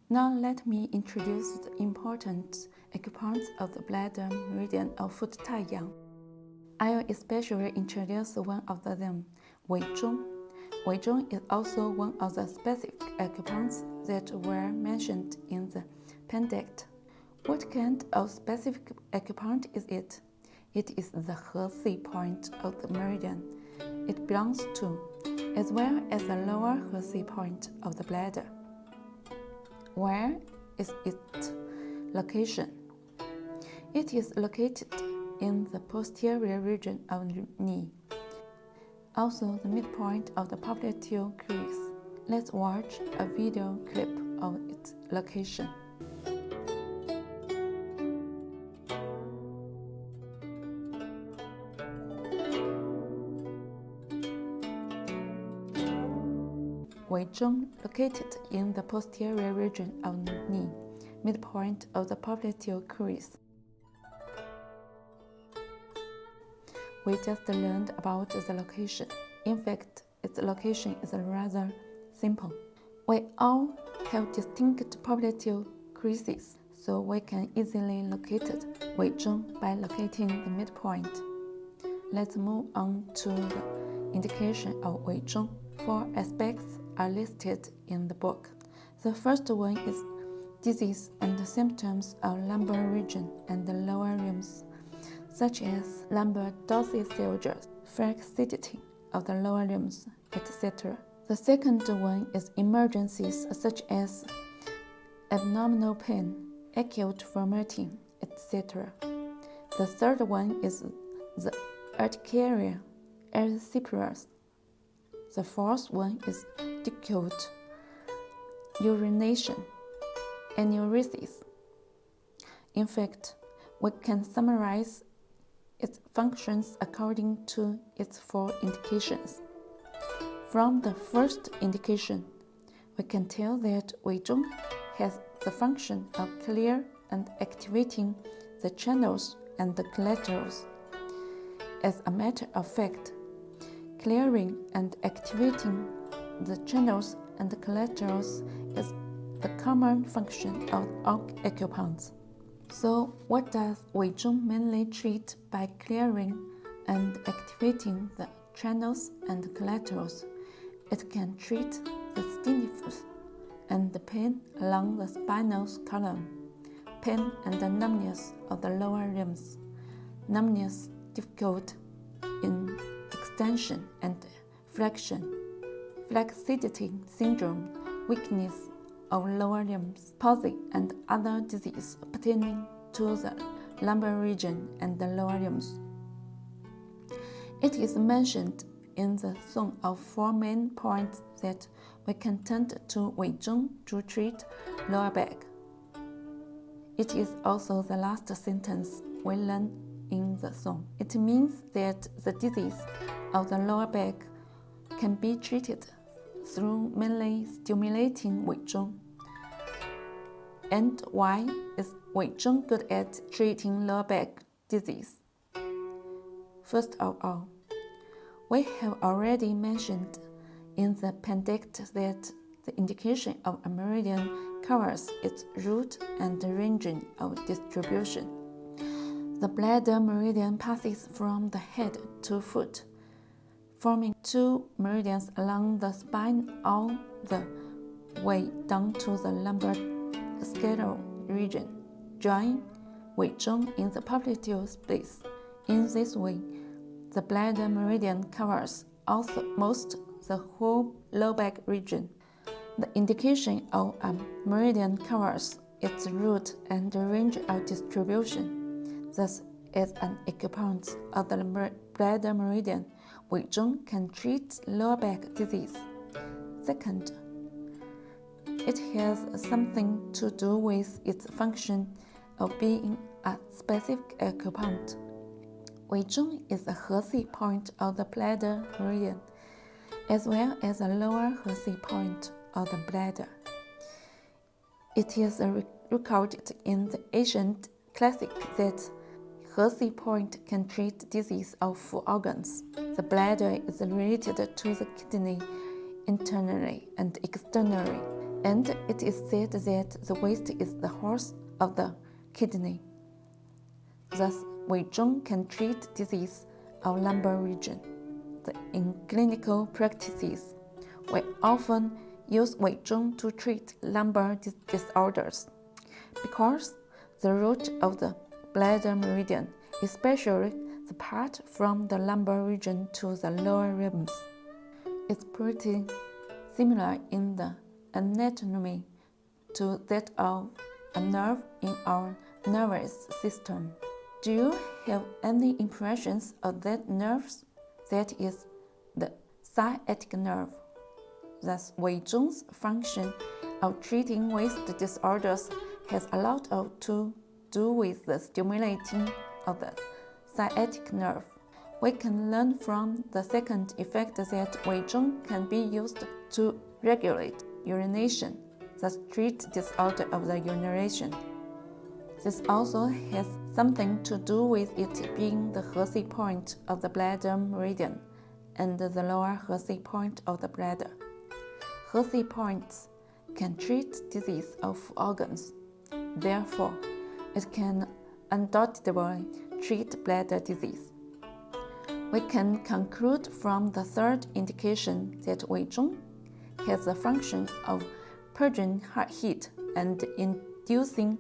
Now let me introduce the important acupoints of the bladder, meridian, or foot Taiyang. I will especially introduce one of them, Weizhong. Weizhong is also one of the specific acupoints that were mentioned in the appendix. What kind of specific acupoint is it? It is the He point of the meridian it belongs to, as well as the lower He point of the bladder. Where is its location? It is located in the posterior region of the knee, also the midpoint of the popliteal crease. Let's watch a video clip of its location. Weizhong, located in the posterior region of the knee, midpoint of the popliteal crease. We just learned about the location. In fact, its location is rather simple. We all have distinct popliteal creases, so we can easily locate Weizhong by locating the midpoint. Let's move on to the indication of Weizhong. 4 aspects are listed in the book. The first one is disease and symptoms of lumbar region and the lower limbs, such as lumbar dorsiflexion, flexidity of the lower limbs, etc. The second one is emergencies such as abdominal pain, acute vomiting, etc. The third one is the urticaria, erysipelas. The fourth one is difficult urination, enuresis. In fact, we can summarize its functions according to its 4 indications. From the first indication, we can tell that Weizhong has the function of clear and activating the channels and the collaterals. As a matter of fact, clearing and activating the channels and the collaterals is the common function of all acupoints. So, what does Weizhong mainly treat by clearing and activating the channels and collaterals? It can treat the stiffness and the pain along the spinal column, pain and the numbness of the lower limbs, numbness difficult in extension and flexion, flexidity syndrome, weakness of lower limbs, palsy, and other diseases pertaining to the lumbar region and the lower limbs. It is mentioned in the song of 4 main points that we can turn to Weizhong to treat lower back. It is also the last sentence we learn in the song. It means that the disease of the lower back can be treated through mainly stimulating Weizhong. And why is Weizhong good at treating lower back disease? First of all, we have already mentioned in the appendix that the indication of a meridian covers its route and the region of distribution. The bladder meridian passes from the head to foot, forming 2 meridians along the spine all the way down to the lumbar scrotal region, join Weizhong in the popliteal space. In this way, the bladder meridian covers almost the whole low back region. The indication of a meridian covers its route and the range of distribution. Thus, as an acupoint of the bladder meridian, Weizhong can treat lower back disease. Second, it has something to do with its function of being a specific acupoint. Weizhong is a He point of the bladder meridian, as well as a lower He point of the bladder. It is recorded in the ancient classic that He point can treat disease of 4 organs. The bladder is related to the kidney internally and externally, and it is said that the waist is the horse of the kidney. Thus, Weizhong can treat disease of lumbar region. In clinical practices, we often use Weizhong to treat lumbar disorders because the root of the bladder meridian, especially the part from the lumbar region to the lower ribs, is pretty similar in the anatomy to that of a nerve in our nervous system. Do you have any impressions of that nerve? That is the sciatic nerve. Thus, Weizhong's function of treating waist disorders has a lot to do with the stimulating of the sciatic nerve. We can learn from the second effect that Weizhong can be used to regulate urination, thus treat disorder of the urination. This also has something to do with it being the Hesi point of the bladder meridian and the lower Hesi point of the bladder. Hesi points can treat disease of organs. Therefore, it can undoubtedly treat bladder disease. We can conclude from the third indication that Weizhong has the function of purging heat and inducing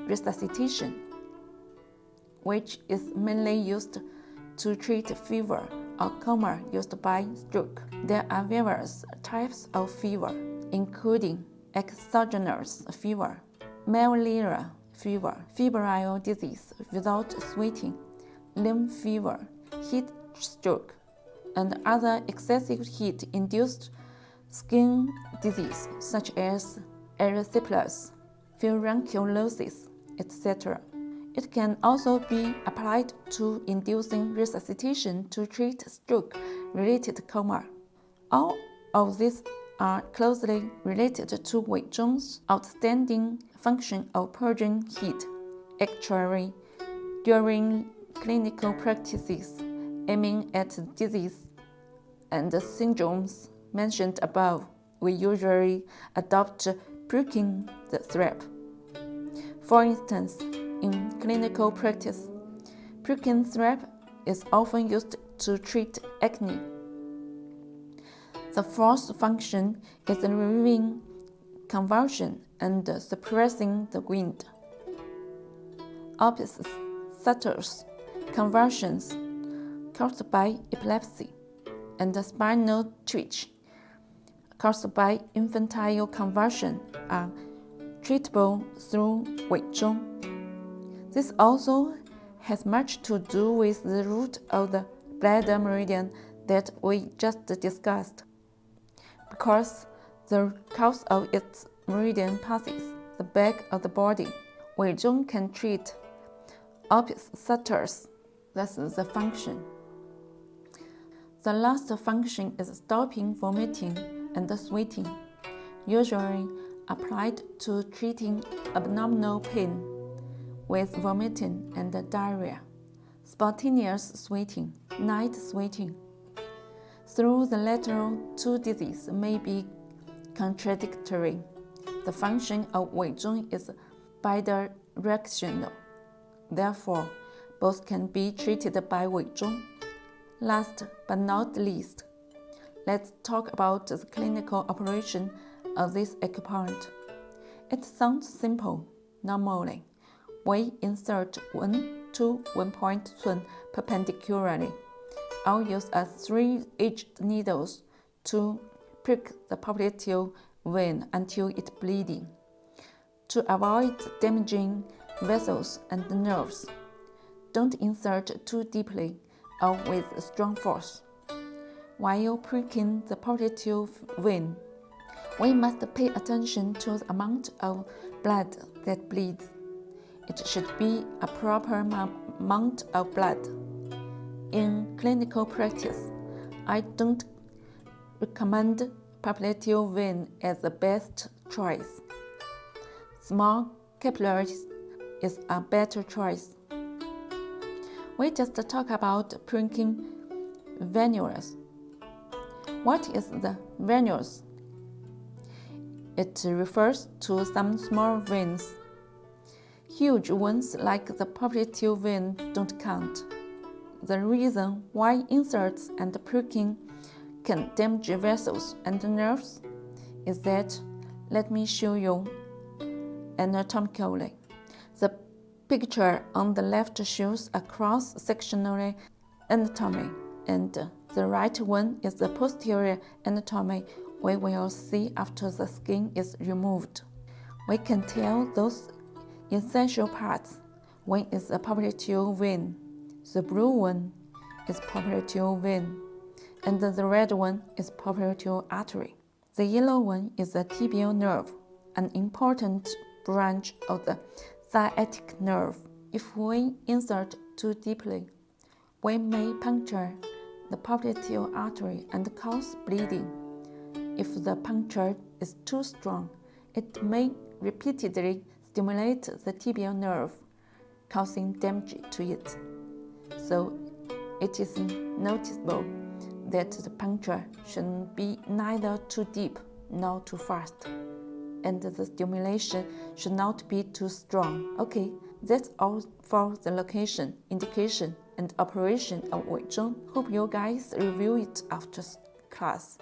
resuscitation, which is mainly used to treat fever or coma used by stroke. There are various types of fever, including exogenous fever, malarial fever, febrile disease without sweating, lymph fever, heat stroke, and other excessive heat-induced skin disease such as erysipelas, furunculosis, etc. It can also be applied to inducing resuscitation to treat stroke-related coma. All of these are closely related to Weizhong's outstanding function of purging heat. Actually, during clinical practices aiming at disease and the syndromes mentioned above, we usually adopt Purkin the therapy. For instance, in clinical practice, Purkin therapy is often used to treat acne. The fourth function is relieving convulsion and suppressing the wind. Opposites, convulsions caused by epilepsy, and the spinal twitch caused by infantile convulsion are treatable through Weizhong. This also has much to do with the root of the bladder meridian that we just discussed. Because the cause of its meridian passes the back of the body, Weizhong can treat opposites. That's the function. The last function is stopping vomiting and sweating, usually applied to treating abdominal pain with vomiting and diarrhea, spontaneous sweating, night sweating. Though the latter two diseases may be contradictory, the function of Weizhong is bidirectional. Therefore, both can be treated by Weizhong. Last but not least, let's talk about the clinical operation of this acupoint. It sounds simple. Normally, we insert 1 to 1.2 perpendicularly. I'll use 3-edged needles to prick the popliteal vein until it's bleeding. To avoid damaging vessels and nerves, don't insert too deeply or with strong force. While pricking the popliteal vein, we must pay attention to the amount of blood that bleeds. It should be a proper amount of blood. In clinical practice, I don't recommend popliteal vein as the best choice. Small capillaries is a better choice. We just talk about pricking venules. What is the venous? It refers to some small veins. Huge ones like the popliteal vein don't count. The reason why inserts and pricking can damage vessels and nerves is that, let me show you anatomically. The picture on the left shows a cross-sectional anatomy, and the right one is the posterior anatomy we will see after the skin is removed. We can tell those essential parts. One is the popliteal vein. The blue one is popliteal vein, and the red one is popliteal artery. The yellow one is the tibial nerve, an important branch of the sciatic nerve. If we insert too deeply, we may puncture the popliteal artery and cause bleeding. If the puncture is too strong, it may repeatedly stimulate the tibial nerve, causing damage to it. So it is noticeable that the puncture should be neither too deep nor too fast, and the stimulation should not be too strong. Okay, that's all for the location, indication, and operation of Weizhong. Hope you guys review it after class.